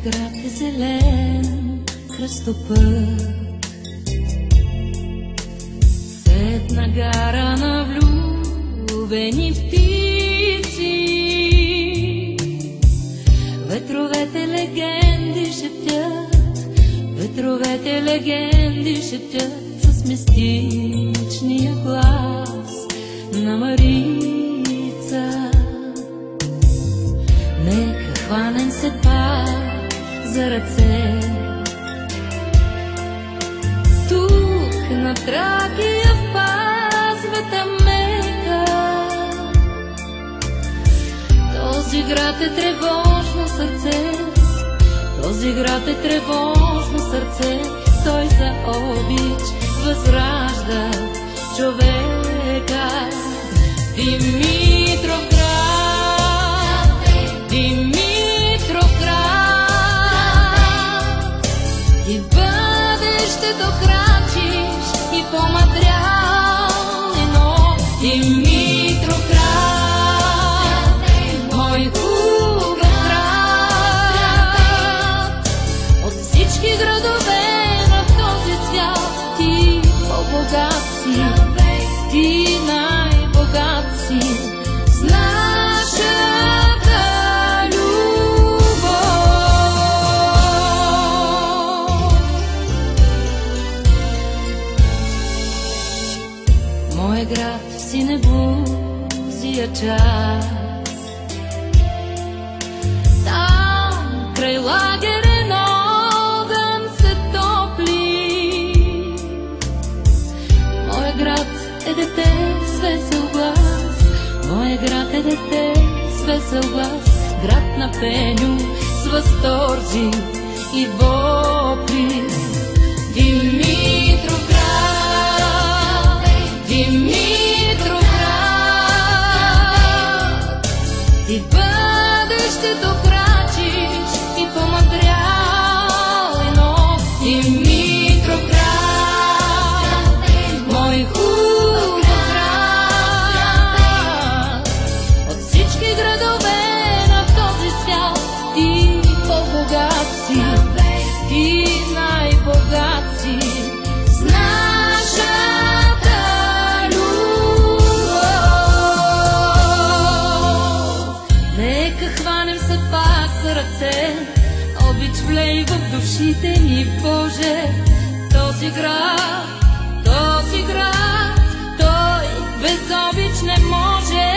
град е зелен кръстопът, светна гара на влюбени птици. Ветровете легенди шептят, ветровете легенди шептят с мистичния глас на Марица. Нека хванем се пак за ръце, тук на Тракия в пазвата мека. Този град е тревожно сърце, този град е тревожно сърце. Той за обич възражда човека. Димитровград, Димитровград, и в бъдещето крачиш и по-материално. Димитровград, мой хубав град, от всички градове на този свят ти по-богат си, ти най-богат си с нашата любов. Моя град в синебузия час, там край лагерен огън се топли. Моя град е дете с весел глас, моя град е дете с весел глас, град на пеню с възторзи и вопли. Димитровград, Димитровград, и в бъдещето крачиш и по-материално. Димитровград, мой хубав град, от всички градове на този свят ти по-богат си, ти най-богат си с нашата любов. Нека хванем се пак за ръце, обич влей в душите ни, Боже. Този град, той без обич не може.